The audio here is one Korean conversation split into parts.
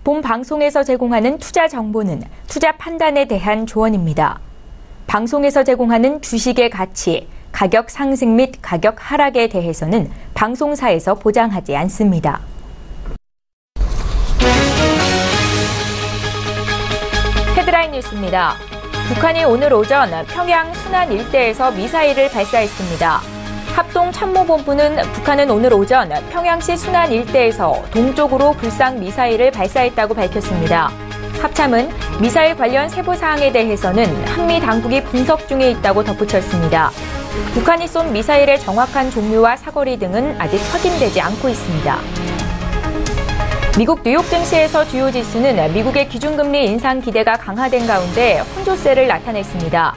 본 방송에서 제공하는 투자 정보는 투자 판단에 대한 조언입니다. 방송에서 제공하는 주식의 가치, 가격 상승 및 가격 하락에 대해서는 방송사에서 보장하지 않습니다. 헤드라인 뉴스입니다. 북한이 오늘 오전 평양 순안 일대에서 미사일을 발사했습니다. 합동참모본부는 북한은 오늘 오전 평양시 순안 일대에서 동쪽으로 불상 미사일을 발사했다고 밝혔습니다. 합참은 미사일 관련 세부 사항에 대해서는 한미 당국이 분석 중에 있다고 덧붙였습니다. 북한이 쏜 미사일의 정확한 종류와 사거리 등은 아직 확인되지 않고 있습니다. 미국 뉴욕 증시에서 주요 지수는 미국의 기준금리 인상 기대가 강화된 가운데 혼조세를 나타냈습니다.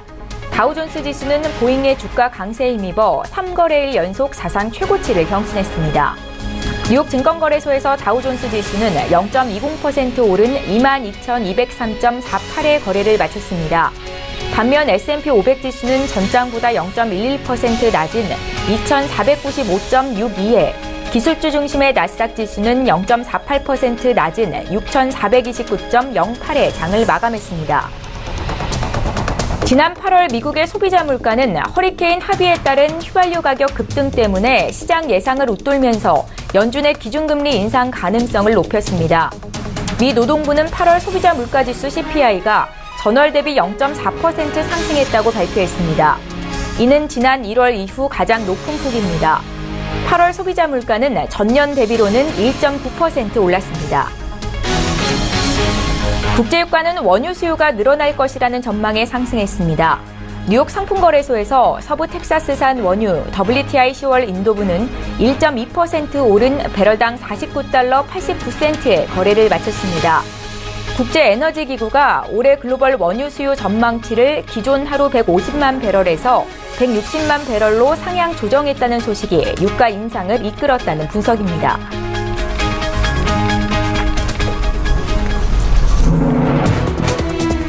다우존스 지수는 보잉의 주가 강세에 힘입어 3거래일 연속 사상 최고치를 경신했습니다. 뉴욕 증권거래소에서 다우존스 지수는 0.20% 오른 22,203.48의 거래를 마쳤습니다. 반면 S&P 500 지수는 전장보다 0.11% 낮은 2,495.62에 기술주 중심의 나스닥 지수는 0.48% 낮은 6,429.08의 장을 마감했습니다. 지난 8월 미국의 소비자 물가는 허리케인 하비에 따른 휘발유 가격 급등 때문에 시장 예상을 웃돌면서 연준의 기준금리 인상 가능성을 높였습니다. 미 노동부는 8월 소비자 물가지수 CPI가 전월 대비 0.4% 상승했다고 발표했습니다. 이는 지난 1월 이후 가장 높은 폭입니다. 8월 소비자 물가는 전년 대비로는 1.9% 올랐습니다. 국제유가는 원유 수요가 늘어날 것이라는 전망에 상승했습니다. 뉴욕 상품거래소에서 서부 텍사스산 원유 WTI 10월 인도분은 1.2% 오른 배럴당 49달러 89센트의 거래를 마쳤습니다. 국제에너지기구가 올해 글로벌 원유 수요 전망치를 기존 하루 150만 배럴에서 160만 배럴로 상향 조정했다는 소식이 유가 인상을 이끌었다는 분석입니다.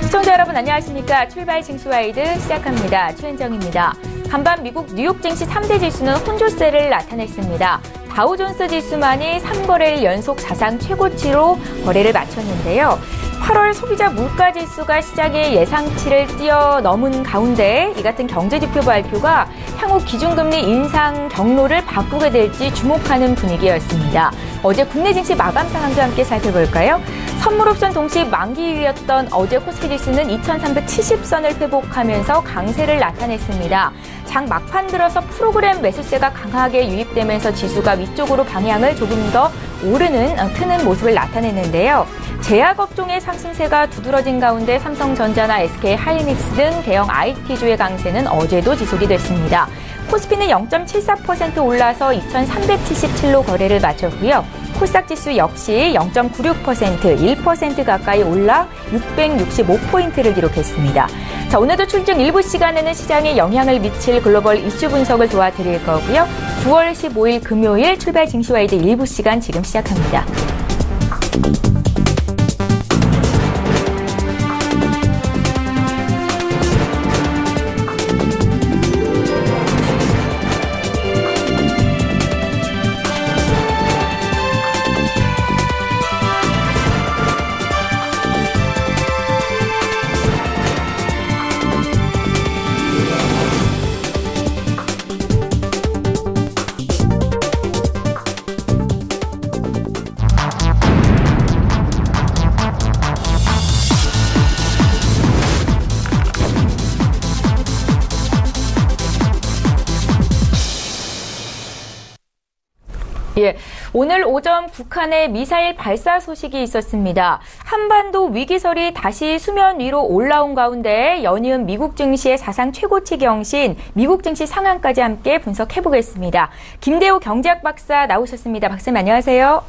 시청자 여러분 안녕하십니까. 출발 증시와이드 시작합니다. 최은정입니다. 간밤 미국 뉴욕 증시 3대 지수는 혼조세를 나타냈습니다. 다우존스 지수만이 3거래일 연속 사상 최고치로 거래를 마쳤는데요. 8월 소비자 물가지수가 시장의 예상치를 뛰어넘은 가운데 이 같은 경제지표 발표가 향후 기준금리 인상 경로를 바꾸게 될지 주목하는 분위기였습니다. 어제 국내 증시 마감 상황도 함께 살펴볼까요? 선물옵션 동시 만기일이었던 어제 코스피지수는 2370선을 회복하면서 강세를 나타냈습니다. 장 막판 들어서 프로그램 매수세가 강하게 유입되면서 지수가 위쪽으로 방향을 조금 더 트는 모습을 나타냈는데요. 제약업종의 상승세가 두드러진 가운데 삼성전자나 SK하이닉스 등 대형 IT주의 강세는 어제도 지속이 됐습니다. 코스피는 0.74% 올라서 2377로 거래를 마쳤고요. 코스닥지수 역시 0.96%, 1% 가까이 올라 665포인트를 기록했습니다. 자, 오늘도 출중 일부 시간에는 시장에 영향을 미칠 글로벌 이슈 분석을 도와드릴 거고요. 9월 15일 금요일 출발 증시와이드 일부 시간 지금 시작합니다. 예, 오늘 오전 북한의 미사일 발사 소식이 있었습니다. 한반도 위기설이 다시 수면 위로 올라온 가운데 연이은 미국 증시의 사상 최고치 경신, 미국 증시 상한까지 함께 분석해보겠습니다. 김대호 경제학 박사 나오셨습니다. 박사님 안녕하세요.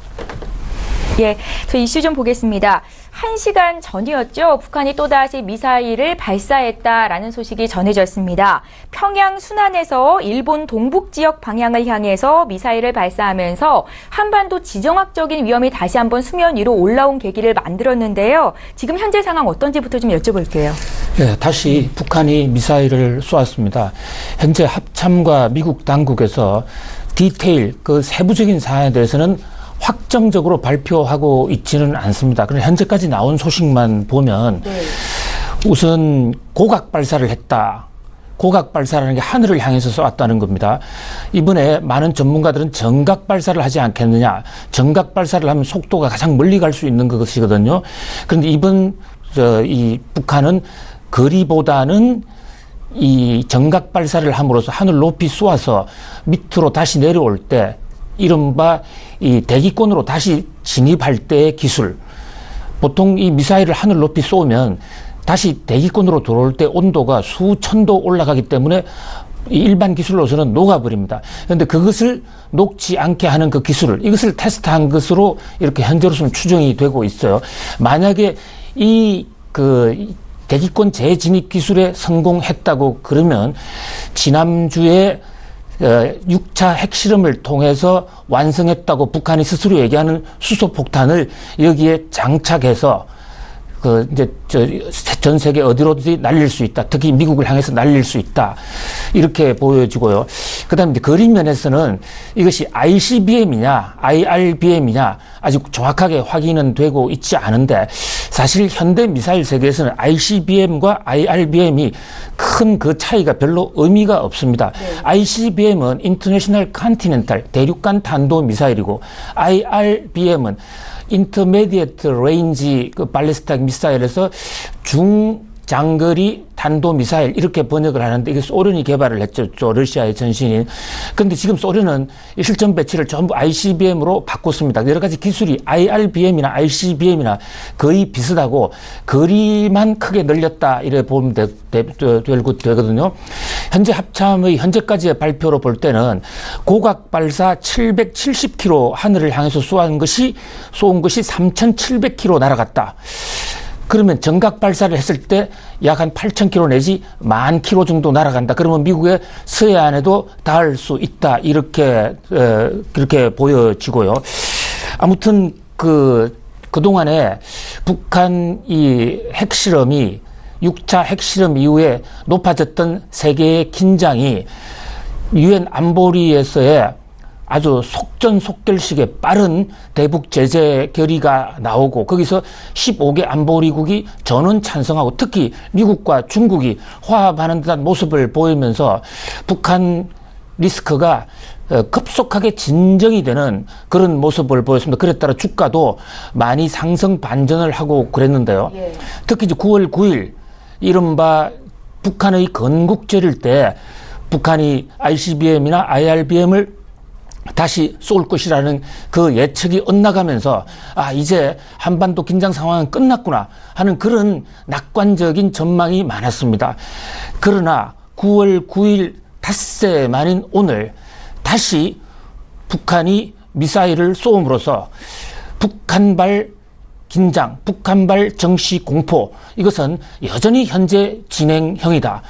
예, 저 이슈 좀 보겠습니다. 1시간 전이었죠. 북한이 또다시 미사일을 발사했다라는 소식이 전해졌습니다. 평양 순안에서 일본 동북 지역 방향을 향해서 미사일을 발사하면서 한반도 지정학적인 위험이 다시 한번 수면 위로 올라온 계기를 만들었는데요. 지금 현재 상황 어떤지부터 좀 여쭤볼게요. 네, 다시 북한이 미사일을 쏘았습니다. 현재 합참과 미국 당국에서 디테일, 그 세부적인 사안에 대해서는 확정적으로 발표하고 있지는 않습니다. 그런데 현재까지 나온 소식만 보면 우선 고각 발사를 했다. 고각 발사라는 게 하늘을 향해서 쏘았다는 겁니다. 이번에 많은 전문가들은 정각 발사를 하지 않겠느냐. 정각 발사를 하면 속도가 가장 멀리 갈 수 있는 것이거든요. 그런데 이 북한은 거리보다는 이 정각 발사를 함으로써 하늘 높이 쏘아서 밑으로 다시 내려올 때 이른바 이 대기권으로 다시 진입할 때의 기술. 보통 이 미사일을 하늘 높이 쏘면 다시 대기권으로 들어올 때 온도가 수천도 올라가기 때문에 일반 기술로서는 녹아버립니다. 그런데 그것을 녹지 않게 하는 그 기술을, 이것을 테스트한 것으로 이렇게 현재로서는 추정이 되고 있어요. 만약에 대기권 재진입 기술에 성공했다고 그러면 지난주에 6차 핵실험을 통해서 완성했다고 북한이 스스로 얘기하는 수소폭탄을 여기에 장착해서 전 세계 어디로든지 날릴 수 있다. 특히 미국을 향해서 날릴 수 있다. 이렇게 보여지고요. 그 다음에 거리 면에서는 이것이 ICBM이냐, IRBM이냐, 아직 정확하게 확인은 되고 있지 않은데, 사실 현대 미사일 세계에서는 ICBM과 IRBM이 큰 그 차이가 별로 의미가 없습니다. ICBM은 인터내셔널 컨티넨탈, 대륙간 탄도 미사일이고, IRBM은 인터미디에이트 레인지 발리스틱 미사일에서 중장거리 탄도미사일 이렇게 번역을 하는데 이게 소련이 개발을 했죠. 러시아의 전신인. 그런데 지금 소련은 실전 배치를 전부 ICBM으로 바꿨습니다. 여러 가지 기술이 IRBM이나 ICBM이나 거의 비슷하고 거리만 크게 늘렸다 이래 보면 되거든요. 현재 합참의 현재까지의 발표로 볼 때는 고각 발사 770km 하늘을 향해서 쏜 것이 3,700km 날아갔다. 그러면 정각 발사를 했을 때 약 한 8,000km 내지 10,000km 정도 날아간다. 그러면 미국의 서해안에도 닿을 수 있다. 이렇게 그렇게 보여지고요. 아무튼 그동안에 북한 이 핵실험이 6차 핵실험 이후에 높아졌던 세계의 긴장이 유엔 안보리에서의 아주 속전속결식의 빠른 대북 제재 결의가 나오고 거기서 15개 안보리국이 전원 찬성하고 특히 미국과 중국이 화합하는 듯한 모습을 보이면서 북한 리스크가 급속하게 진정이 되는 그런 모습을 보였습니다. 그에 따라 주가도 많이 상승 반전을 하고 그랬는데요. 특히 이제 9월 9일 이른바 북한의 건국절일 때 북한이 ICBM이나 IRBM을 다시 쏠 것이라는 그 예측이 엇나가면서 이제 한반도 긴장 상황은 끝났구나 하는 그런 낙관적인 전망이 많았습니다. 그러나 9월 9일 닷새 만인 오늘 다시 북한이 미사일을 쏘음으로써 북한발 긴장, 북한발 정시 공포 이것은 여전히 현재 진행형이다.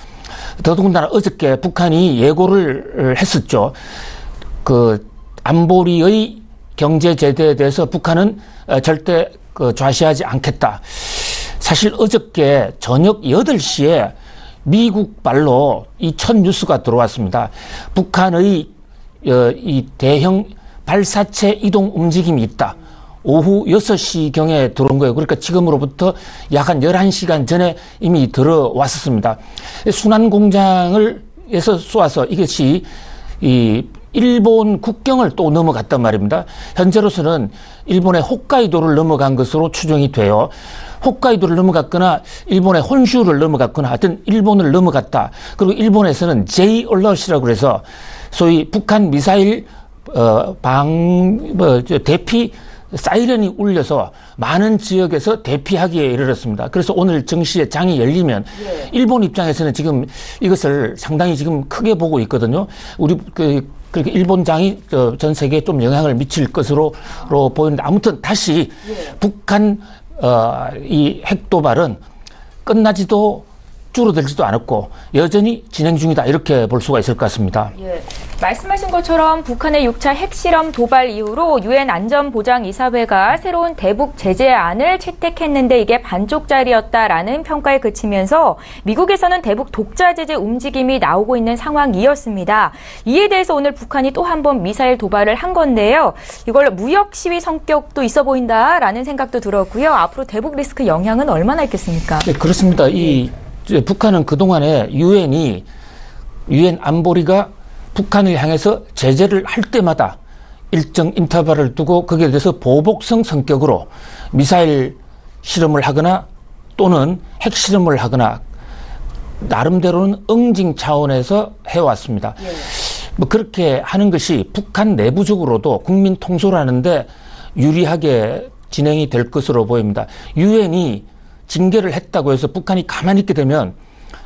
더더군다나 어저께 북한이 예고를 했었죠. 안보리의 경제 제재에 대해서 북한은 절대 좌시하지 않겠다. 사실 어저께 저녁 8시에 미국 발로 이 첫 뉴스가 들어왔습니다. 북한의 이 대형 발사체 이동 움직임이 있다. 오후 6시경에 들어온 거예요. 그러니까 지금으로부터 약 한 11시간 전에 이미 들어왔었습니다. 순환 공장에서 쏘아서 이것이 일본 국경을 또 넘어갔단 말입니다. 현재로서는 일본의 홋카이도를 넘어간 것으로 추정이 돼요. 홋카이도를 넘어갔거나 일본의 혼슈를 넘어갔거나 하여튼 일본을 넘어갔다. 그리고 일본에서는 J 얼럿이라고 해서 소위 북한 미사일 대피 사이렌이 울려서 많은 지역에서 대피하기에 이르렀습니다. 그래서 오늘 정시에 장이 열리면 일본 입장에서는 지금 이것을 상당히 지금 크게 보고 있거든요. 그렇게 일본장이 전 세계에 좀 영향을 미칠 것으로 보이는데 아무튼 다시 북한 이 핵도발은 끝나지도 줄어들지도 않았고 여전히 진행 중이다 이렇게 볼 수가 있을 것 같습니다. 예, 말씀하신 것처럼 북한의 6차 핵실험 도발 이후로 유엔 안전보장이사회가 새로운 대북 제재안을 채택했는데 이게 반쪽짜리였다라는 평가에 그치면서 미국에서는 대북 독자 제재 움직임이 나오고 있는 상황이었습니다. 이에 대해서 오늘 북한이 또 한 번 미사일 도발을 한 건데요. 이걸 무역 시위 성격도 있어 보인다라는 생각도 들었고요. 앞으로 대북 리스크 영향은 얼마나 있겠습니까? 네, 그렇습니다. 북한은 그동안에 유엔 안보리가 북한을 향해서 제재를 할 때마다 일정 인터벌을 두고 거기에 대해서 보복성 성격으로 미사일 실험을 하거나 또는 핵실험을 하거나 나름대로는 응징 차원에서 해왔습니다. 예. 뭐 그렇게 하는 것이 북한 내부적으로도 국민 통솔하는데 유리하게 진행이 될 것으로 보입니다. 유엔이 징계를 했다고 해서 북한이 가만히 있게 되면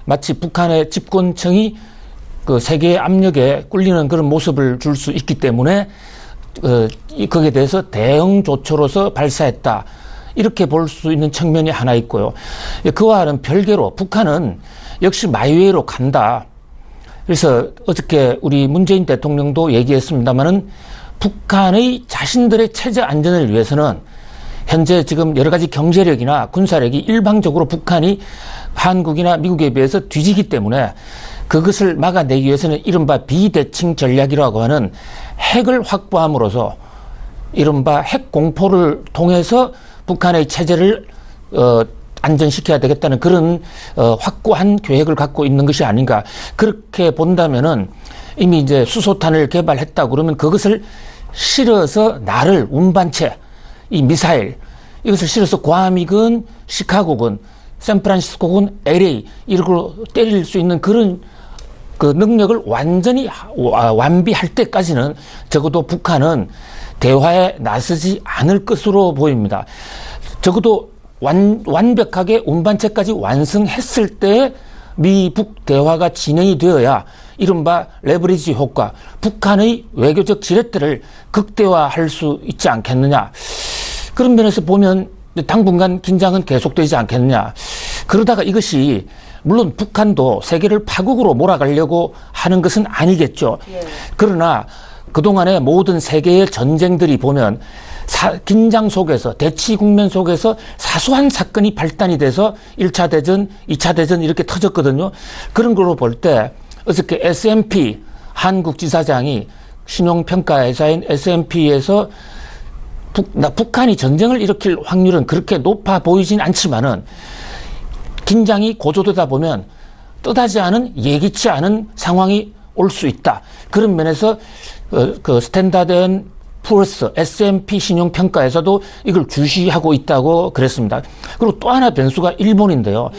마치 북한의 집권층이 그 세계의 압력에 꿀리는 그런 모습을 줄 수 있기 때문에 거기에 대해서 대응 조처로서 발사했다. 이렇게 볼 수 있는 측면이 하나 있고요. 그와는 별개로 북한은 역시 마이웨이로 간다. 그래서 어저께 우리 문재인 대통령도 얘기했습니다마는 북한의 자신들의 체제 안전을 위해서는 현재 지금 여러 가지 경제력이나 군사력이 일방적으로 북한이 한국이나 미국에 비해서 뒤지기 때문에 그것을 막아내기 위해서는 이른바 비대칭 전략이라고 하는 핵을 확보함으로써 이른바 핵 공포를 통해서 북한의 체제를 안전시켜야 되겠다는 그런 확고한 계획을 갖고 있는 것이 아닌가. 그렇게 본다면은 이미 이제 수소탄을 개발했다 그러면 그것을 실어서 나를 운반체 이 미사일 이것을 실어서 괌이건 시카고건 샌프란시스코건 LA 이렇게 때릴 수 있는 그런 그 능력을 완전히 완비할 때까지는 적어도 북한은 대화에 나서지 않을 것으로 보입니다. 적어도 완벽하게 운반체까지 완성했을 때 미북 대화가 진행이 되어야 이른바 레버리지 효과, 북한의 외교적 지렛대를 극대화할 수 있지 않겠느냐. 그런 면에서 보면 당분간 긴장은 계속되지 않겠느냐. 그러다가 이것이 물론 북한도 세계를 파국으로 몰아가려고 하는 것은 아니겠죠. 그러나 그동안의 모든 세계의 전쟁들이 보면 긴장 속에서 대치 국면 속에서 사소한 사건이 발단이 돼서 1차 대전, 2차 대전 이렇게 터졌거든요. 그런 걸로 볼 때 어저께 S&P 한국 지사장이 신용평가회사인 S&P에서 북한이 전쟁을 일으킬 확률은 그렇게 높아 보이진 않지만은 긴장이 고조되다 보면 뜻하지 않은 예기치 않은 상황이 올 수 있다. 그런 면에서 그 스탠다드 앤 푸어스 S&P 신용평가에서도 이걸 주시하고 있다고 그랬습니다. 그리고 또 하나 변수가 일본인데요.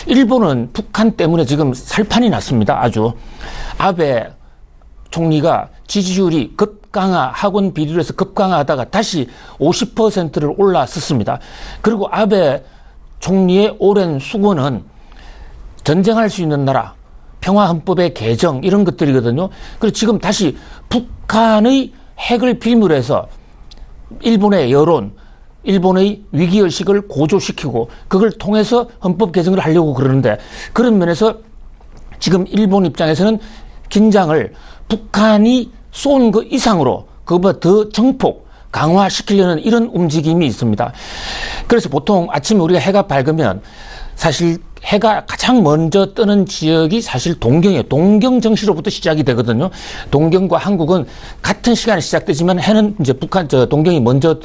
일본은 북한 때문에 지금 살판이 났습니다. 아주. 아베 총리가 지지율이 급강하, 학원 비리로 해서 급강하다가 다시 50%를 올라섰습니다. 그리고 아베 총리의 오랜 수고는 전쟁할 수 있는 나라, 평화헌법의 개정 이런 것들이거든요. 그래서 지금 다시 북한의 핵을 빌미로 해서 일본의 여론, 일본의 위기의식을 고조시키고 그걸 통해서 헌법 개정을 하려고 그러는데 그런 면에서 지금 일본 입장에서는 긴장을 북한이 쏜 그 이상으로 그보다 더 정폭 강화시키려는 이런 움직임이 있습니다. 그래서 보통 아침에 우리가 해가 밝으면 사실 해가 가장 먼저 뜨는 지역이 사실 동경이에요. 동경 정시로부터 시작이 되거든요. 동경과 한국은 같은 시간에 시작되지만 해는 이제 동경이 먼저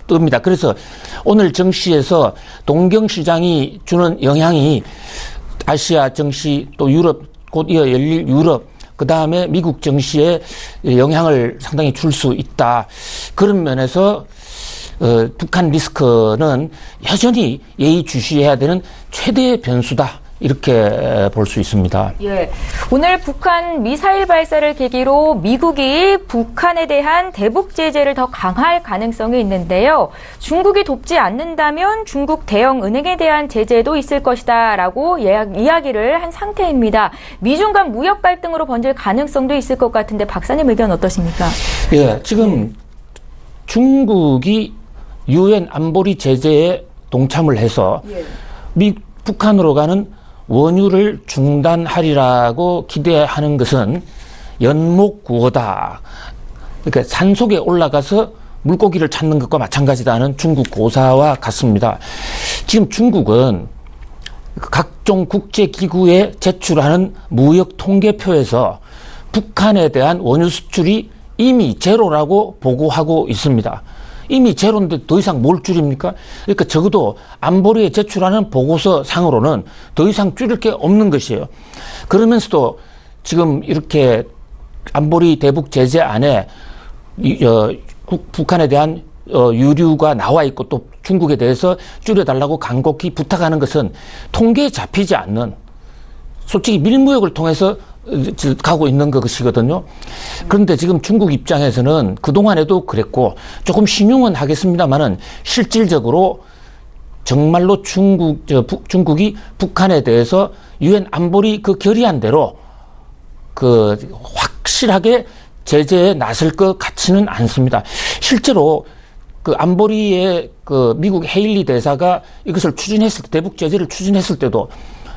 뜹니다. 그래서 오늘 정시에서 동경 시장이 주는 영향이 아시아 정시 또 유럽 곧 이어 열릴 유럽 그 다음에 미국 정시에 영향을 상당히 줄 수 있다. 그런 면에서 북한 리스크는 여전히 예의주시해야 되는 최대의 변수다. 이렇게 볼 수 있습니다. 예, 오늘 북한 미사일 발사를 계기로 미국이 북한에 대한 대북 제재를 더 강할 가능성이 있는데요. 중국이 돕지 않는다면 중국 대형은행에 대한 제재도 있을 것이다라고 이야기를 한 상태입니다. 미중 간 무역 갈등으로 번질 가능성도 있을 것 같은데 박사님 의견 어떠십니까? 예, 지금 중국이 유엔 안보리 제재에 동참을 해서 북한으로 가는 원유를 중단하리라고 기대하는 것은 연목구어다. 그러니까 산속에 올라가서 물고기를 찾는 것과 마찬가지다는 중국 고사와 같습니다. 지금 중국은 각종 국제기구에 제출하는 무역 통계표에서 북한에 대한 원유 수출이 이미 제로라고 보고하고 있습니다. 이미 제로인데 더 이상 뭘 줄입니까? 그러니까 적어도 안보리에 제출하는 보고서 상으로는 더 이상 줄일 게 없는 것이에요. 그러면서도 지금 이렇게 안보리 대북 제재 안에 북한에 대한 유류가 나와 있고 또 중국에 대해서 줄여달라고 간곡히 부탁하는 것은 통계에 잡히지 않는, 솔직히 밀무역을 통해서 가고 있는 것이거든요. 그런데 지금 중국 입장에서는 그동안에도 그랬고 조금 신용은 하겠습니다만은 실질적으로 정말로 중국이 북한에 대해서 유엔 안보리 그 결의안대로 확실하게 제재에 나설 것 같지는 않습니다. 실제로 안보리의 미국 헤일리 대사가 이것을 추진했을 때, 대북 제재를 추진했을 때도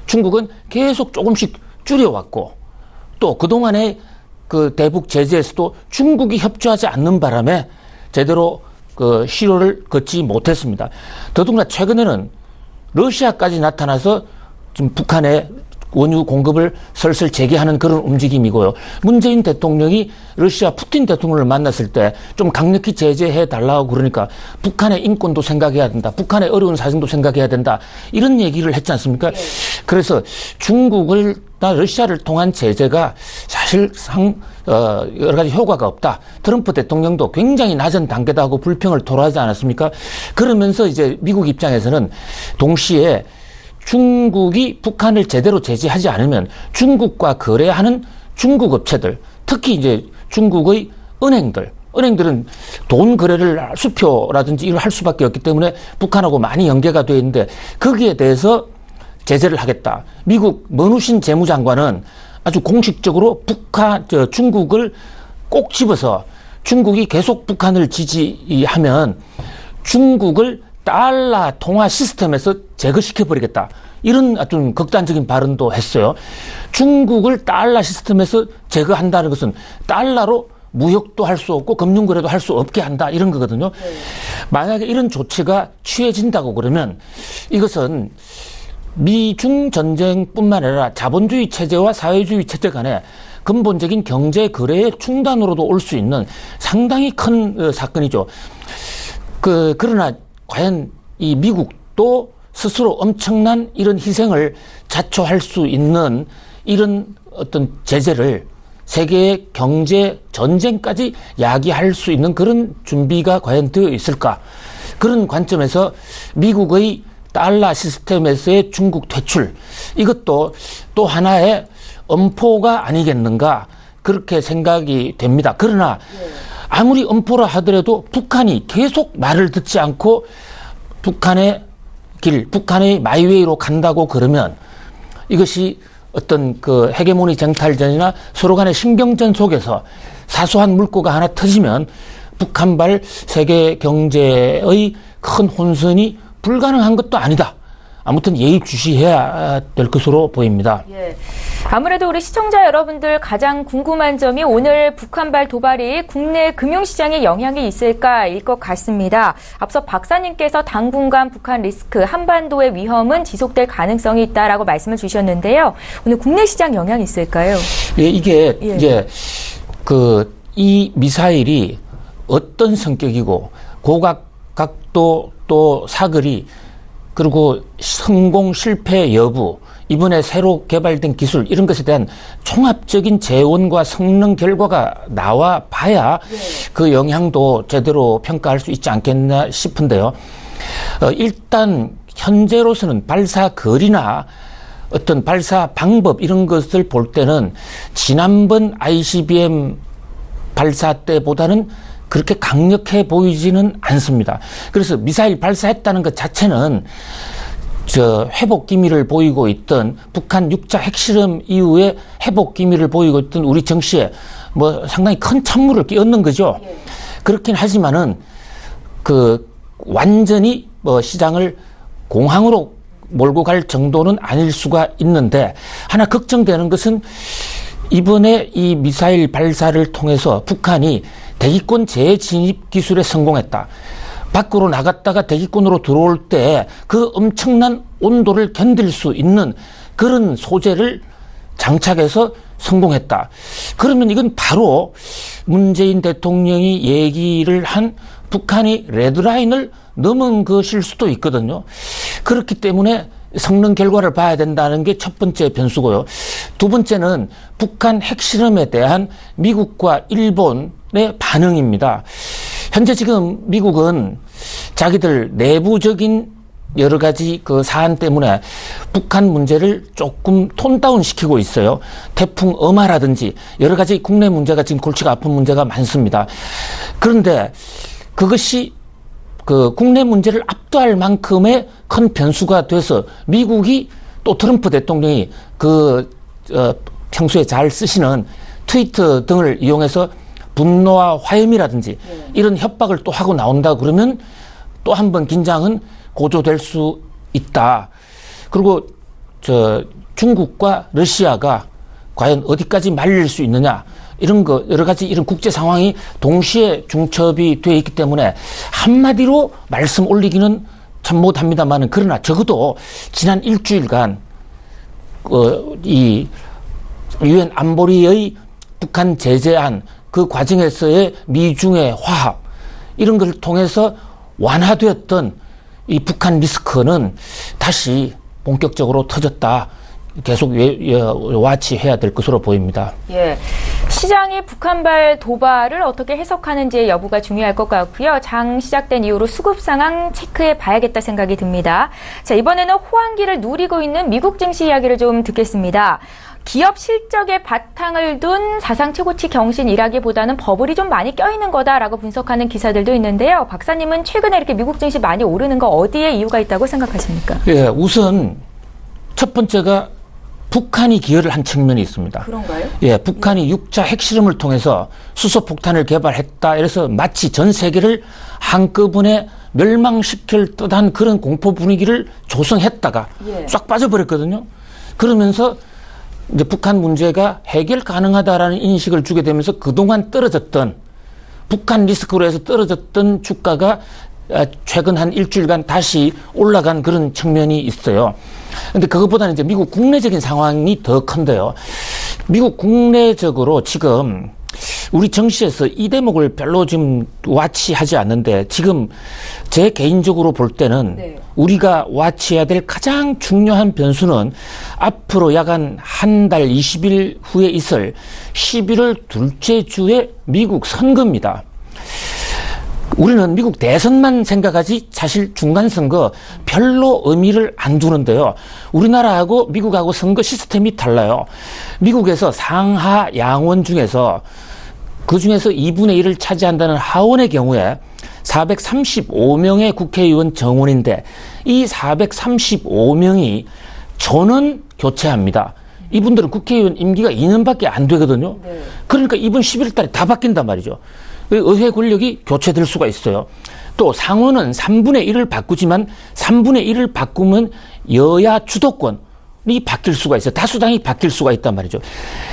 중국은 계속 조금씩 줄여왔고, 또 그동안의 대북 제재에서도 중국이 협조하지 않는 바람에 제대로 실효를 걷지 못했습니다. 더더구나 최근에는 러시아까지 나타나서 지금 북한의 원유 공급을 슬슬 재개하는 그런 움직임이고요. 문재인 대통령이 러시아 푸틴 대통령을 만났을 때 좀 강력히 제재해 달라고 그러니까 북한의 인권도 생각해야 된다. 북한의 어려운 사정도 생각해야 된다. 이런 얘기를 했지 않습니까? 그래서 중국이나 러시아를 통한 제재가 사실상 여러 가지 효과가 없다. 트럼프 대통령도 굉장히 낮은 단계다 하고 불평을 토로하지 않았습니까? 그러면서 이제 미국 입장에서는 동시에 중국이 북한을 제대로 제재하지 않으면 중국과 거래하는 중국 업체들, 특히 이제 중국의 은행들은 돈 거래를 수표라든지 이걸 할 수밖에 없기 때문에 북한하고 많이 연계가 되어 있는데 거기에 대해서 제재를 하겠다. 미국 머누신 재무장관은 아주 공식적으로 중국을 꼭 집어서 중국이 계속 북한을 지지하면 중국을 달러 통화 시스템에서 제거시켜버리겠다. 이런 아주 극단적인 발언도 했어요. 중국을 달러 시스템에서 제거한다는 것은 달러로 무역도 할 수 없고 금융거래도 할 수 없게 한다. 이런 거거든요. 만약에 이런 조치가 취해진다고 그러면 이것은 미중 전쟁뿐만 아니라 자본주의 체제와 사회주의 체제 간에 근본적인 경제 거래의 중단으로도 올 수 있는 상당히 큰 사건이죠. 그러나 과연 이 미국도 스스로 엄청난 이런 희생을 자초할 수 있는 이런 어떤 제재를 세계의 경제 전쟁까지 야기할 수 있는 그런 준비가 과연 되어 있을까? 그런 관점에서 미국의 달러 시스템에서의 중국 퇴출, 이것도 또 하나의 엄포가 아니겠는가, 그렇게 생각이 됩니다. 그러나 아무리 엄포라 하더라도 북한이 계속 말을 듣지 않고 북한의 길, 북한의 마이웨이로 간다고 그러면 이것이 어떤 헤게모니 쟁탈전이나 서로 간의 신경전 속에서 사소한 물꼬가 하나 터지면 북한발 세계 경제의 큰 혼선이 불가능한 것도 아니다. 아무튼 예의주시해야 될 것으로 보입니다. 예. 아무래도 우리 시청자 여러분들 가장 궁금한 점이 오늘 북한발 도발이 국내 금융시장에 영향이 있을까일 것 같습니다. 앞서 박사님께서 당분간 북한 리스크, 한반도의 위험은 지속될 가능성이 있다라고 말씀을 주셨는데요. 오늘 국내 시장 영향이 있을까요? 예, 이게 이제 이 미사일이 어떤 성격이고 고각 각도 또 사거리 그리고 성공 실패 여부, 이번에 새로 개발된 기술 이런 것에 대한 종합적인 재원과 성능 결과가 나와 봐야 그 영향도 제대로 평가할 수 있지 않겠나 싶은데요. 일단 현재로서는 발사 거리나 어떤 발사 방법 이런 것을 볼 때는 지난번 ICBM 발사 때보다는 그렇게 강력해 보이지는 않습니다. 그래서 미사일 발사했다는 것 자체는 회복 기미를 보이고 있던 북한 6차 핵실험 이후에 회복 기미를 보이고 있던 우리 정시에 상당히 큰 찬물을 끼얹는 거죠. 그렇긴 하지만은 완전히 시장을 공황으로 몰고 갈 정도는 아닐 수가 있는데 하나 걱정되는 것은 이번에 이 미사일 발사를 통해서 북한이 대기권 재진입 기술에 성공했다. 밖으로 나갔다가 대기권으로 들어올 때 그 엄청난 온도를 견딜 수 있는 그런 소재를 장착해서 성공했다. 그러면 이건 바로 문재인 대통령이 얘기를 한 북한이 레드라인을 넘은 것일 수도 있거든요. 그렇기 때문에 성능 결과를 봐야 된다는 게 첫 번째 변수고요. 두 번째는 북한 핵실험에 대한 미국과 일본의 반응입니다. 현재 지금 미국은 자기들 내부적인 여러 가지 그 사안 때문에 북한 문제를 조금 톤다운 시키고 있어요. 태풍 어마라든지 여러 가지 국내 문제가 지금 골치가 아픈 문제가 많습니다. 그런데 그것이 그 국내 문제를 압도할 만큼의 큰 변수가 돼서 미국이 또 트럼프 대통령이 평소에 잘 쓰시는 트위터 등을 이용해서 분노와 화염이라든지 이런 협박을 또 하고 나온다 그러면 또 한 번 긴장은 고조될 수 있다. 그리고 중국과 러시아가 과연 어디까지 말릴 수 있느냐 이런 거 여러 가지 이런 국제 상황이 동시에 중첩이 되어 있기 때문에 한마디로 말씀 올리기는 참 못합니다만은 그러나 적어도 지난 일주일간 이 유엔 안보리의 북한 제재안 그 과정에서의 미중의 화합 이런 걸 통해서 완화되었던 이 북한 리스크는 다시 본격적으로 터졌다. 계속 와치해야 될 것으로 보입니다. 예, 시장이 북한발 도발을 어떻게 해석하는지의 여부가 중요할 것 같고요. 장 시작된 이후로 수급 상황 체크해 봐야겠다 생각이 듭니다. 자, 이번에는 호황기를 누리고 있는 미국 증시 이야기를 좀 듣겠습니다. 기업 실적에 바탕을 둔 사상 최고치 경신이라기보다는 버블이 좀 많이 껴있는 거다라고 분석하는 기사들도 있는데요. 박사님은 최근에 이렇게 미국 증시 많이 오르는 거 어디에 이유가 있다고 생각하십니까? 예, 우선 첫 번째가 북한이 기여를 한 측면이 있습니다. 그런가요? 예, 북한이 육자 핵실험을 통해서 수소폭탄을 개발했다. 이래서 마치 전 세계를 한꺼번에 멸망시킬 듯한 그런 공포 분위기를 조성했다가 싹 빠져버렸거든요. 그러면서 이제 북한 문제가 해결 가능하다라는 인식을 주게 되면서 그동안 떨어졌던 북한 리스크로 해서 떨어졌던 주가가 최근 한 일주일간 다시 올라간 그런 측면이 있어요. 근데 그것보다는 이제 미국 국내적인 상황이 더 큰데요. 미국 국내적으로 지금 우리 정시에서 이 대목을 별로 지금 와치하지 않는데 지금 제 개인적으로 볼 때는 우리가 와치해야 될 가장 중요한 변수는 앞으로 약 한 달 20일 후에 있을 11월 둘째 주의 미국 선거입니다. 우리는 미국 대선만 생각하지 사실 중간선거 별로 의미를 안 두는데요. 우리나라하고 미국하고 선거 시스템이 달라요. 미국에서 상하 양원 중에서 그중에서 2분의 1을 차지한다는 하원의 경우에 435명의 국회의원 정원인데 이 435명이 전원 교체합니다. 이분들은 국회의원 임기가 2년밖에 안 되거든요. 그러니까 이번 11월 달에 다 바뀐단 말이죠. 의회 권력이 교체될 수가 있어요. 또 상원은 3분의 1을 바꾸지만 3분의 1을 바꾸면 여야 주도권이 바뀔 수가 있어요. 다수당이 바뀔 수가 있단 말이죠.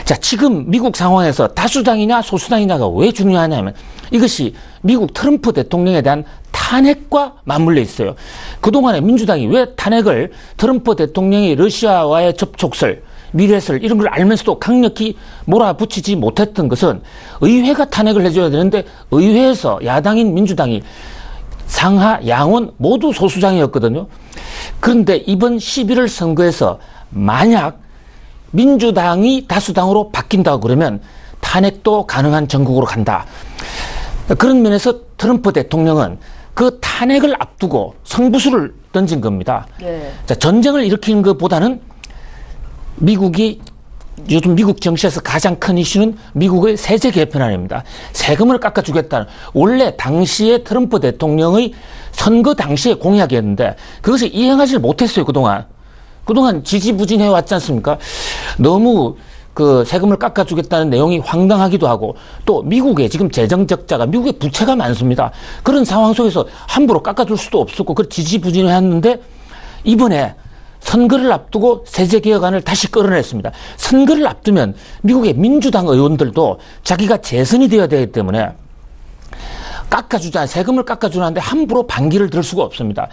자, 지금 미국 상황에서 다수당이냐 소수당이냐가 왜 중요하냐면 이것이 미국 트럼프 대통령에 대한 탄핵과 맞물려 있어요. 그동안에 민주당이 왜 탄핵을 트럼프 대통령이 러시아와의 접촉설 미래설 이런 걸 알면서도 강력히 몰아붙이지 못했던 것은 의회가 탄핵을 해줘야 되는데 의회에서 야당인 민주당이 상하 양원 모두 소수당이었거든요. 그런데 이번 11월 선거에서 만약 민주당이 다수당으로 바뀐다고 그러면 탄핵도 가능한 전국으로 간다. 그런 면에서 트럼프 대통령은 그 탄핵을 앞두고 성부수를 던진 겁니다. 자, 전쟁을 일으키는 것보다는 미국이 요즘 미국 정치에서 가장 큰 이슈는 미국의 세제 개편안입니다. 세금을 깎아주겠다는 원래 당시에 트럼프 대통령의 선거 당시에 공약이었는데 그것을 이행하지 못했어요. 그동안 지지부진해 왔지 않습니까? 너무 그 세금을 깎아주겠다는 내용이 황당하기도 하고 또 미국의 지금 재정 적자가 미국의 부채가 많습니다. 그런 상황 속에서 함부로 깎아줄 수도 없었고 그 지지부진해 왔는데 이번에 선거를 앞두고 세제 개혁안을 다시 끌어냈습니다. 선거를 앞두면 미국의 민주당 의원들도 자기가 재선이 되어야 되기 때문에 세금을 깎아주는데 함부로 반기를 들 수가 없습니다.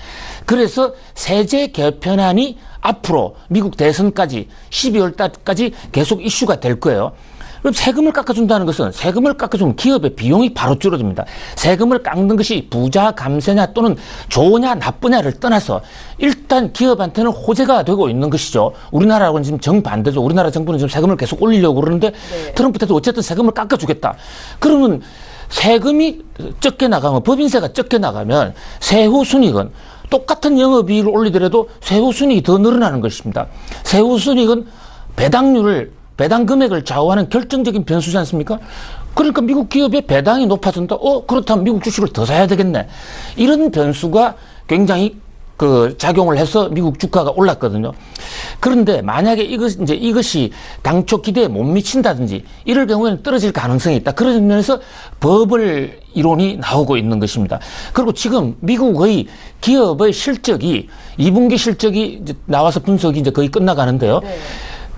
그래서 세제 개편안이 앞으로 미국 대선까지 12월 달까지 계속 이슈가 될 거예요. 그럼 세금을 깎아준다는 것은 세금을 깎아주면 기업의 비용이 바로 줄어듭니다. 세금을 깎는 것이 부자 감세냐 또는 좋으냐 나쁘냐를 떠나서 일단 기업한테는 호재가 되고 있는 것이죠. 우리나라하고는 지금 정반대죠. 우리나라 정부는 지금 세금을 계속 올리려고 그러는데 트럼프 때도 어쨌든 세금을 깎아주겠다. 그러면 세금이 적게 나가면 법인세가 적게 나가면 세후 순이익은 똑같은 영업이익을 올리더라도 세후 순이익이 더 늘어나는 것입니다. 세후 순이익은 배당 금액을 좌우하는 결정적인 변수지 않습니까? 그러니까 미국 기업의 배당이 높아진다. 그렇다면 미국 주식을 더 사야 되겠네. 이런 변수가 굉장히 작용을 해서 미국 주가가 올랐거든요. 그런데 만약에 이것이 당초 기대에 못 미친다든지 이럴 경우에는 떨어질 가능성이 있다. 그런 면에서 버블 이론이 나오고 있는 것입니다. 그리고 지금 미국의 기업의 실적이 2분기 실적이 이제 나와서 분석이 이제 거의 끝나가는데요. 네.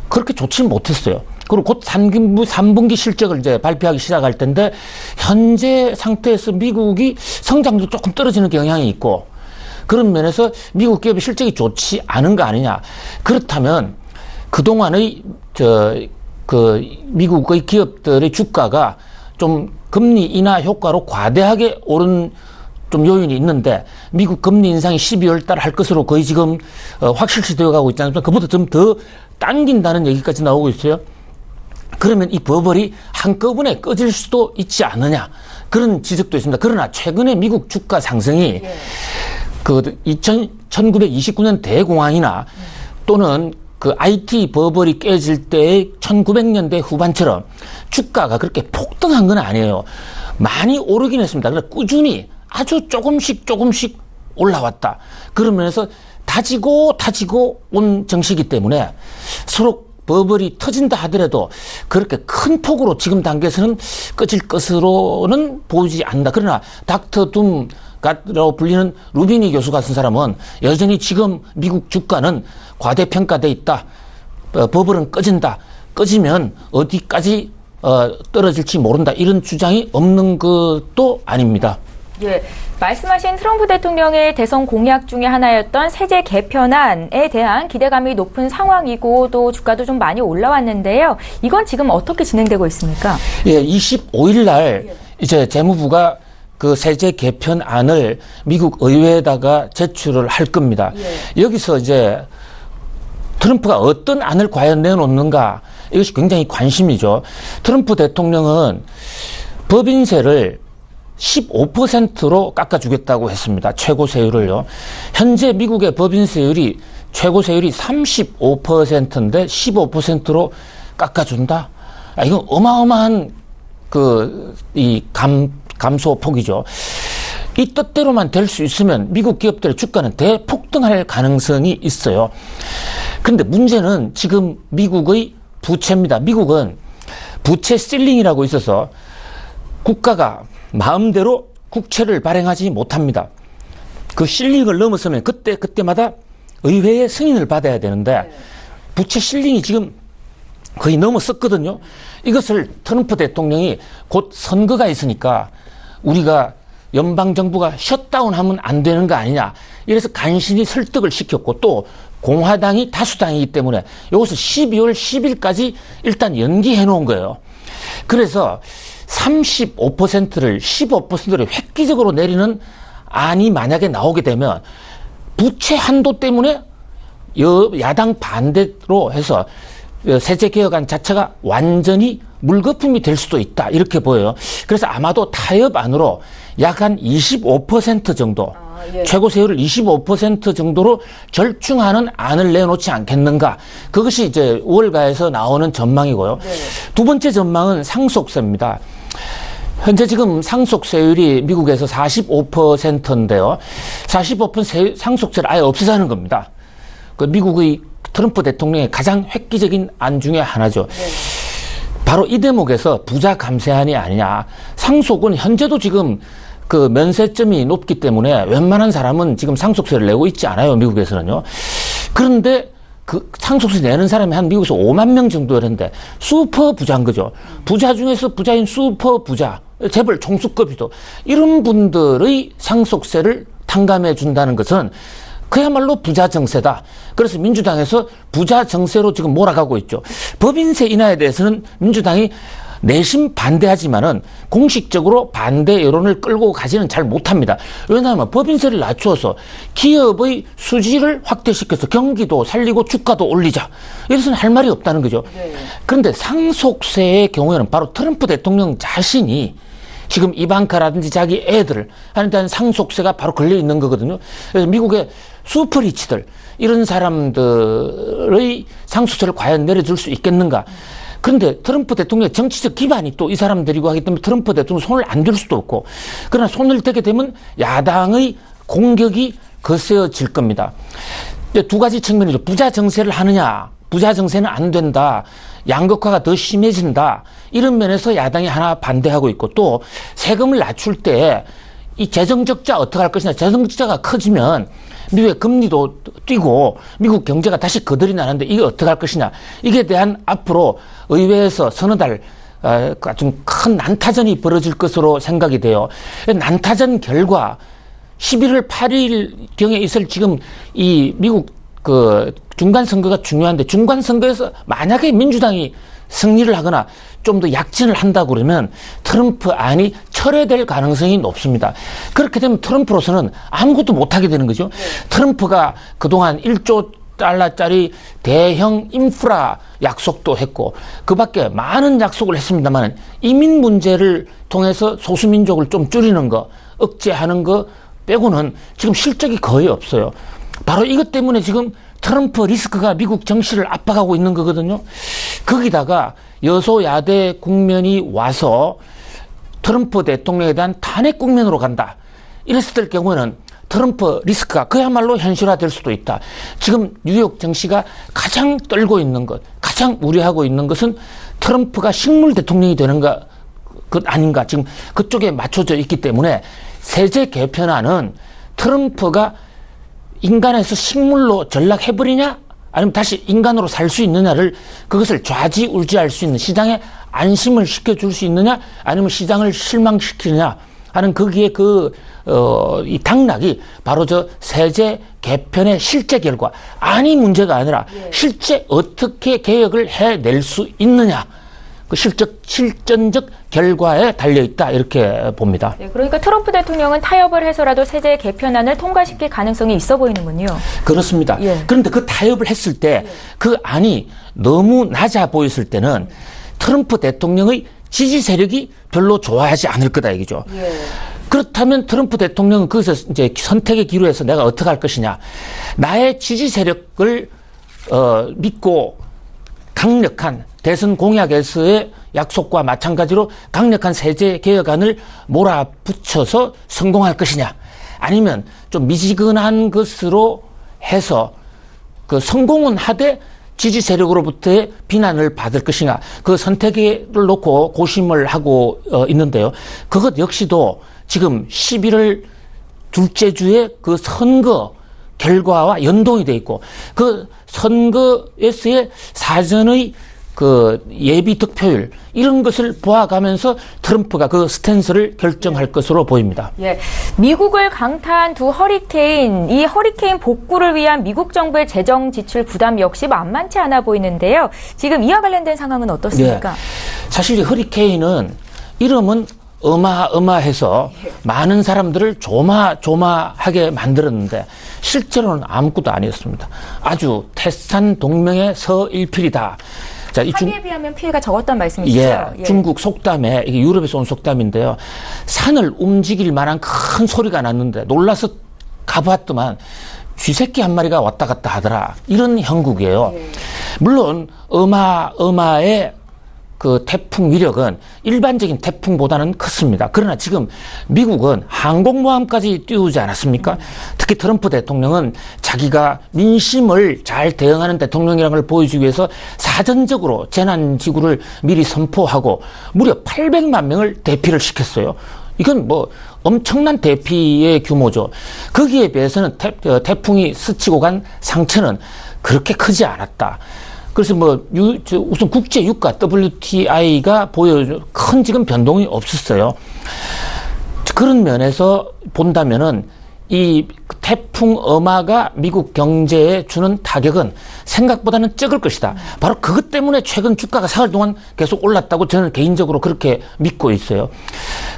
그렇게 좋지는 못했어요. 그리고 곧 3분기 실적을 이제 발표하기 시작할 텐데 현재 상태에서 미국이 성장도 조금 떨어지는 경향이 있고 그런 면에서 미국 기업의 실적이 좋지 않은 거 아니냐. 그렇다면 그동안의 미국의 기업들의 주가가 좀 금리 인하 효과로 과대하게 오른 좀 요인이 있는데 미국 금리 인상이 12월 달 할 것으로 거의 지금 확실시 되어 가고 있지 않습니까? 그보다 좀 더 당긴다는 얘기까지 나오고 있어요. 그러면 이 버블이 한꺼번에 꺼질 수도 있지 않느냐. 그런 지적도 있습니다. 그러나 최근에 미국 주가 상승이 1929년 대공황이나 또는 IT 버블이 깨질 때의 1900년대 후반처럼 주가가 그렇게 폭등한 건 아니에요. 많이 오르긴 했습니다. 그러나 꾸준히 아주 조금씩 올라왔다. 그러면서 다지고 온 정시이기 때문에 서로 버블이 터진다 하더라도 그렇게 큰 폭으로 지금 단계에서는 꺼질 것으로는 보이지 않는다. 그러나 닥터 둠라고 불리는 루비니 교수 같은 사람은 여전히 지금 미국 주가는 과대평가돼 있다. 버블은 꺼진다. 꺼지면 어디까지 떨어질지 모른다. 이런 주장이 없는 것도 아닙니다. 예, 말씀하신 트럼프 대통령의 대선 공약 중에 하나였던 세제 개편안에 대한 기대감이 높은 상황이고 또 주가도 좀 많이 올라왔는데요. 이건 지금 어떻게 진행되고 있습니까? 예, 25일 날 이제 재무부가 그 세제 개편안을 미국 의회에다가 제출을 할 겁니다. 여기서 이제 트럼프가 어떤 안을 과연 내놓는가 이것이 굉장히 관심이죠. 트럼프 대통령은 법인세를 15%로 깎아주겠다고 했습니다. 최고 세율을요. 현재 미국의 법인세율이 최고 세율이 35%인데 15%로 깎아준다? 이건 어마어마한 감소폭이죠. 이 뜻대로만 될 수 있으면 미국 기업들의 주가는 대폭등할 가능성이 있어요. 그런데 문제는 지금 미국의 부채입니다. 미국은 부채 실링이라고 있어서 국가가 마음대로 국채를 발행하지 못합니다. 그 실링을 넘어서면 그때마다 의회의 승인을 받아야 되는데 부채 실링이 지금 거의 넘어섰거든요. 이것을 트럼프 대통령이 곧 선거가 있으니까 우리가 연방정부가 셧다운하면 안 되는 거 아니냐. 이래서 간신히 설득을 시켰고 또 공화당이 다수당이기 때문에 이것을 12월 10일까지 일단 연기해 놓은 거예요. 그래서 35%를 15%를 획기적으로 내리는 안이 만약에 나오게 되면 부채 한도 때문에 야당 반대로 해서 세제 개혁안 자체가 완전히 물거품이 될 수도 있다. 이렇게 보여요. 그래서 아마도 타협안으로 약 한 25% 정도 최고 세율을 25% 정도로 절충하는 안을 내놓지 않겠는가. 그것이 이제 5월가에서 나오는 전망이고요. 두 번째 전망은 상속세입니다. 현재 지금 상속세율이 미국에서 45%인데요. 45% 상속세를 아예 없애자는 겁니다. 그 미국의 트럼프 대통령의 가장 획기적인 안 중에 하나죠. 바로 이 대목에서 부자 감세안이 아니냐. 상속은 현재도 지금 그 면세점이 높기 때문에 웬만한 사람은 지금 상속세를 내고 있지 않아요. 미국에서는요. 그런데 그 상속세 내는 사람이 한 미국에서 5만 명 정도 되는데 슈퍼 부자인 거죠. 부자 중에서 부자인 슈퍼 부자, 재벌 총수급이도 이런 분들의 상속세를 탕감해 준다는 것은 그야말로 부자 정세다. 그래서 민주당에서 부자 정세로 지금 몰아가고 있죠. 법인세 인하에 대해서는 민주당이 내심 반대하지만은 공식적으로 반대 여론을 끌고 가지는 잘 못합니다. 왜냐하면 법인세를 낮추어서 기업의 수지를 확대시켜서 경기도 살리고 주가도 올리자. 이래서는 할 말이 없다는 거죠. 네. 그런데 상속세의 경우에는 바로 트럼프 대통령 자신이 지금 이방카라든지 자기 애들한테 대한 상속세가 바로 걸려 있는 거거든요. 그래서 미국의 슈퍼리치들 이런 사람들의 상속세를 과연 내려줄 수 있겠는가? 그런데 트럼프 대통령의 정치적 기반이 또 이 사람들이고 하기 때문에 트럼프 대통령 손을 안 댈 수도 없고, 그러나 손을 대게 되면 야당의 공격이 거세어질 겁니다. 두 가지 측면이죠. 부자 정세를 하느냐, 부자 정세는 안 된다, 양극화가 더 심해진다, 이런 면에서 야당이 하나 반대하고 있고, 또 세금을 낮출 때 이 재정적자 어떻게 할 것이냐, 재정적자가 커지면 미국의 금리도 뛰고 미국 경제가 다시 거들이 나는데 이게 어떻게 할 것이냐, 이게 대한 앞으로 의회에서 서너 달 좀 큰 난타전이 벌어질 것으로 생각이 돼요. 난타전 결과 11월 8일경에 있을 지금 이 미국 그 중간선거가 중요한데, 중간선거에서 만약에 민주당이 승리를 하거나 좀 더 약진을 한다고 그러면 트럼프 안이 철회될 가능성이 높습니다. 그렇게 되면 트럼프로서는 아무것도 못하게 되는 거죠. 트럼프가 그동안 1조 달러짜리 대형 인프라 약속도 했고 그 밖에 많은 약속을 했습니다만 이민 문제를 통해서 소수민족을 좀 줄이는 거, 억제하는 거 빼고는 지금 실적이 거의 없어요. 바로 이것 때문에 지금 트럼프 리스크가 미국 정치를 압박하고 있는 거거든요. 거기다가 여소야대 국면이 와서 트럼프 대통령에 대한 탄핵 국면으로 간다, 이랬을 경우에는 트럼프 리스크가 그야말로 현실화될 수도 있다. 지금 뉴욕 정치가 가장 떨고 있는 것, 가장 우려하고 있는 것은 트럼프가 식물 대통령이 되는 것 아닌가, 지금 그쪽에 맞춰져 있기 때문에 세제 개편안은 트럼프가 인간에서 식물로 전락해버리냐, 아니면 다시 인간으로 살 수 있느냐를, 그것을 좌지우지할 수 있는, 시장에 안심을 시켜줄 수 있느냐, 아니면 시장을 실망시키느냐 하는 거기에 이 당락이 바로 저 세제 개편의 실제 결과, 아니 문제가 아니라 실제 어떻게 개혁을 해낼 수 있느냐, 그 실전적 결과에 달려있다, 이렇게 봅니다. 네, 그러니까 트럼프 대통령은 타협을 해서라도 세제 개편안을 통과시킬 가능성이 있어 보이는군요. 그렇습니다. 예. 그런데 그 타협을 했을 때 그 안이 너무 낮아 보였을 때는 트럼프 대통령의 지지 세력이 별로 좋아하지 않을 거다, 얘기죠. 예. 그렇다면 트럼프 대통령은 거기서 이제 선택의 기로에서 내가 어떻게 할 것이냐, 나의 지지 세력을 믿고 강력한 대선 공약에서의 약속과 마찬가지로 강력한 세제 개혁안을 몰아붙여서 성공할 것이냐, 아니면 좀 미지근한 것으로 해서 그 성공은 하되 지지 세력으로부터의 비난을 받을 것이냐, 그 선택을 놓고 고심을 하고 있는데요. 그것 역시도 지금 11월 둘째 주에 그 선거 결과와 연동이 돼 있고, 그 선거에서의 사전의 그 예비 득표율, 이런 것을 보아가면서 트럼프가 그 스탠스를 결정할 것으로 보입니다. 예, 미국을 강타한 두 허리케인, 이 허리케인 복구를 위한 미국 정부의 재정 지출 부담 역시 만만치 않아 보이는데요. 지금 이와 관련된 상황은 어떻습니까? 예, 사실 이 허리케인은 이름은 어마어마해서 많은 사람들을 조마조마하게 만들었는데 실제로는 아무것도 아니었습니다. 아주 태산 동명의 서일필이다. 자, 합의에 비하면 피해가 적었단 말씀이시죠? 예, 중국 속담에, 이게 유럽에서 온 속담인데요. 산을 움직일 만한 큰 소리가 났는데 놀라서 가봤더만 쥐새끼 한 마리가 왔다 갔다 하더라, 이런 형국이에요. 물론 어마어마의 그 태풍 위력은 일반적인 태풍보다는 컸습니다. 그러나 지금 미국은 항공모함까지 띄우지 않았습니까? 특히 트럼프 대통령은 자기가 민심을 잘 대응하는 대통령이라는 걸 보여주기 위해서 사전적으로 재난지구를 미리 선포하고 무려 800만 명을 대피를 시켰어요. 이건 뭐 엄청난 대피의 규모죠. 거기에 비해서는 태풍이 스치고 간 상처는 그렇게 크지 않았다. 그래서 우선 국제 유가 WTI가 큰 지금 변동이 없었어요. 그런 면에서 본다면은 이 태풍 어마가 미국 경제에 주는 타격은 생각보다는 적을 것이다. 바로 그것 때문에 최근 주가가 사흘 동안 계속 올랐다고 저는 개인적으로 그렇게 믿고 있어요.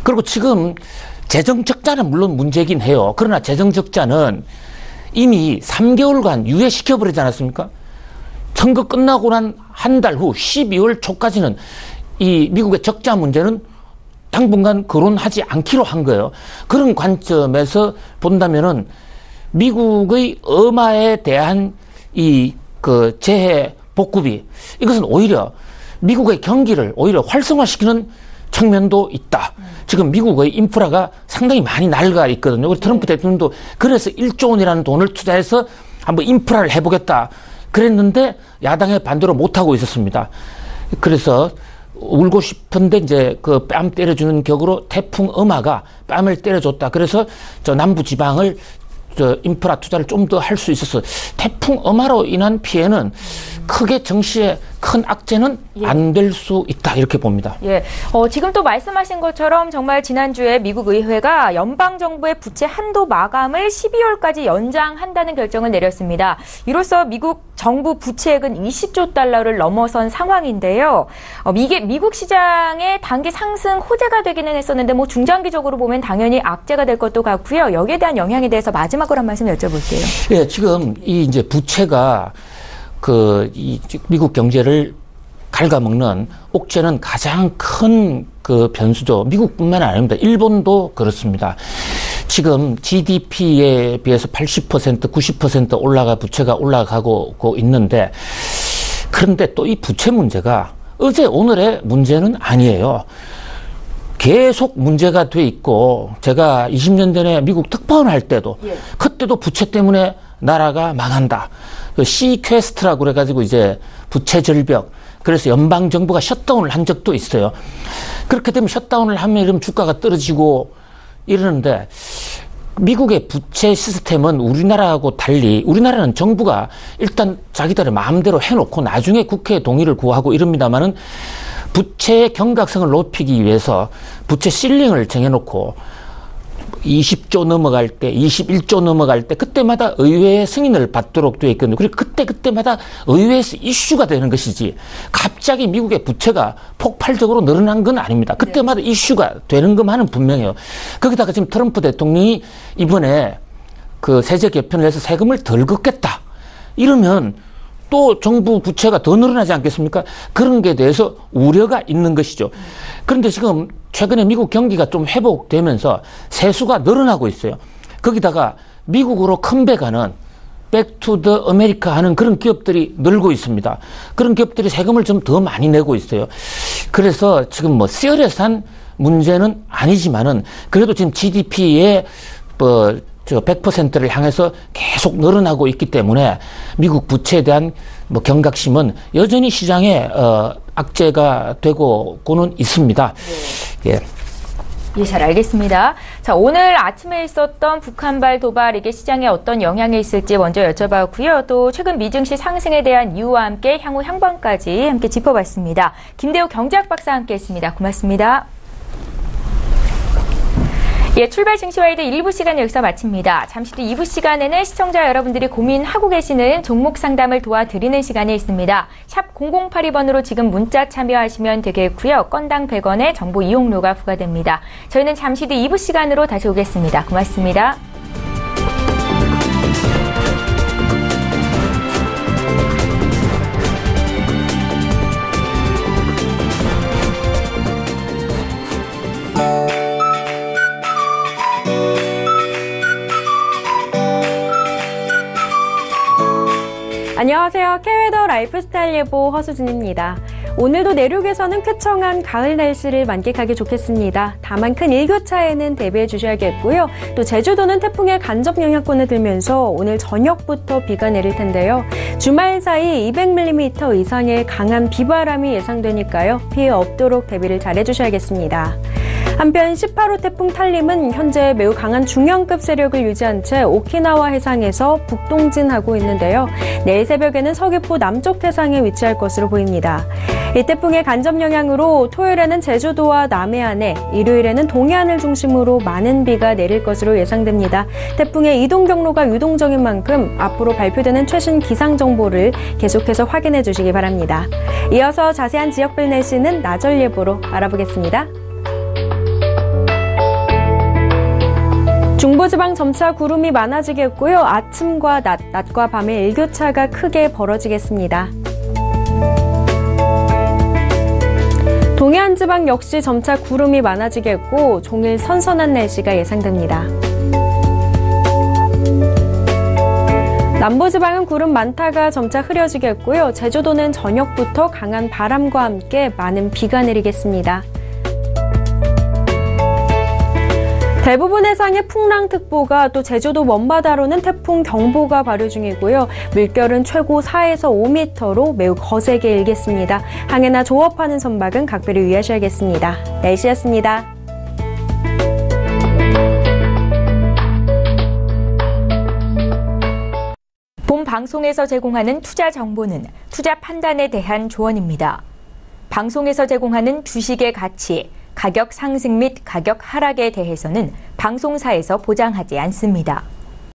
그리고 지금 재정 적자는 물론 문제긴 해요. 그러나 재정 적자는 이미 3개월간 유예시켜버리지 않았습니까? 선거 끝나고 난 한 달 후 12월 초까지는 이 미국의 적자 문제는 당분간 거론하지 않기로 한 거예요. 그런 관점에서 본다면은 미국의 어마에 대한 재해 복구비, 이것은 오히려 미국의 경기를 오히려 활성화시키는 측면도 있다. 지금 미국의 인프라가 상당히 많이 낡아 있거든요. 트럼프 대통령도 그래서 1조 원이라는 돈을 투자해서 한번 인프라를 해보겠다 그랬는데 야당의 반대로 못하고 있었습니다. 그래서 울고 싶은데 이제 그 뺨 때려주는 격으로 태풍 어마가 뺨을 때려줬다. 그래서 저 남부 지방을 인프라 투자를 좀 더 할 수 있었어. 태풍 어마로 인한 피해는 크게 정시에 큰 악재는 안 될 수 있다. 이렇게 봅니다. 지금 또 말씀하신 것처럼 정말 지난주에 미국 의회가 연방정부의 부채 한도 마감을 12월까지 연장한다는 결정을 내렸습니다. 이로써 미국 정부 부채액은 20조 달러를 넘어선 상황인데요. 이게 미국 시장의 단기 상승 호재가 되기는 했었는데 중장기적으로 보면 당연히 악재가 될 것도 같고요. 여기에 대한 영향에 대해서 마지막으로 한 말씀 여쭤볼게요. 지금 이제 부채가 이 미국 경제를 갉아먹는 옥죄는 가장 큰 변수죠. 미국뿐만 아닙니다. 일본도 그렇습니다. 지금 GDP에 비해서 80%, 90% 부채가 올라가고 있는데, 그런데 또 이 부채 문제가 어제 오늘의 문제는 아니에요. 계속 문제가 돼 있고, 제가 20년 전에 미국 특파원 할 때도 그때도 부채 때문에 나라가 망한다. 시퀘스트라고 그래가지고 이제 부채 절벽. 그래서 연방 정부가 셧다운을 한 적도 있어요. 그렇게 되면 셧다운을 하면 이러면 주가가 떨어지고 이러는데, 미국의 부채 시스템은 우리나라하고 달리 우리나라는 정부가 일단 자기들의 마음대로 해놓고 나중에 국회의 동의를 구하고 이럽니다만은 부채의 경각성을 높이기 위해서 부채 실링을 정해놓고 20조 넘어갈 때, 21조 넘어갈 때 그때마다 의회의 승인을 받도록 되어 있거든요. 그리고 그때마다 의회에서 이슈가 되는 것이지 갑자기 미국의 부채가 폭발적으로 늘어난 건 아닙니다. 그때마다 이슈가 되는 것만은 분명해요. 거기다가 지금 트럼프 대통령이 이번에 세제 개편을 해서 세금을 덜 걷겠다. 이러면 또 정부 부채가 더 늘어나지 않겠습니까? 그런 게 대해서 우려가 있는 것이죠. 그런데 지금 최근에 미국 경기가 좀 회복되면서 세수가 늘어나고 있어요. 거기다가 미국으로 컴백하는 백투 더 아메리카 하는 그런 기업들이 늘고 있습니다. 그런 기업들이 세금을 좀 더 많이 내고 있어요. 그래서 지금 시어리어스한 문제는 아니지만은 그래도 지금 GDP의 100%를 향해서 계속 늘어나고 있기 때문에 미국 부채에 대한 경각심은 여전히 시장에 악재가 되고는 있습니다. 잘 알겠습니다. 자, 오늘 아침에 있었던 북한발 도발, 이게 시장에 어떤 영향이 있을지 먼저 여쭤봤고요. 또 최근 미증시 상승에 대한 이유와 함께 향후 향방까지 함께 짚어봤습니다. 김대우 경제학 박사와 함께했습니다. 고맙습니다. 출발 증시와이드 1부 시간 여기서 마칩니다. 잠시 뒤 2부 시간에는 시청자 여러분들이 고민하고 계시는 종목 상담을 도와드리는 시간이 있습니다. 샵 0082번으로 지금 문자 참여하시면 되겠고요. 건당 100원의 정보 이용료가 부과됩니다. 저희는 잠시 뒤 2부 시간으로 다시 오겠습니다. 고맙습니다. 안녕하세요. 캐웨더 라이프스타일 예보 허수진입니다. 오늘도 내륙에서는 쾌청한 가을 날씨를 만끽하기 좋겠습니다. 다만 큰 일교차에는 대비해 주셔야겠고요. 또 제주도는 태풍의 간접 영향권에 들면서 오늘 저녁부터 비가 내릴 텐데요. 주말 사이 200mm 이상의 강한 비바람이 예상되니까요. 피해 없도록 대비를 잘 해주셔야겠습니다. 한편 18호 태풍 탈림은 현재 매우 강한 중형급 세력을 유지한 채 오키나와 해상에서 북동진하고 있는데요. 내일 새벽에는 서귀포 남쪽 해상에 위치할 것으로 보입니다. 이 태풍의 간접 영향으로 토요일에는 제주도와 남해안에, 일요일에는 동해안을 중심으로 많은 비가 내릴 것으로 예상됩니다. 태풍의 이동 경로가 유동적인 만큼 앞으로 발표되는 최신 기상 정보를 계속해서 확인해 주시기 바랍니다. 이어서 자세한 지역별 날씨는 나절 예보로 알아보겠습니다. 중부지방 점차 구름이 많아지겠고요. 아침과 낮과 밤에 일교차가 크게 벌어지겠습니다. 동해안 지방 역시 점차 구름이 많아지겠고 종일 선선한 날씨가 예상됩니다. 남부지방은 구름 많다가 점차 흐려지겠고요. 제주도는 저녁부터 강한 바람과 함께 많은 비가 내리겠습니다. 대부분 해상에 풍랑특보가, 또 제주도 먼바다로는 태풍 경보가 발효 중이고요. 물결은 최고 4에서 5m로 매우 거세게 일겠습니다. 항해나 조업하는 선박은 각별히 유의하셔야겠습니다. 날씨였습니다. 본 방송에서 제공하는 투자 정보는 투자 판단에 대한 조언입니다. 방송에서 제공하는 주식의 가치, 가격 상승 및 가격 하락에 대해서는 방송사에서 보장하지 않습니다.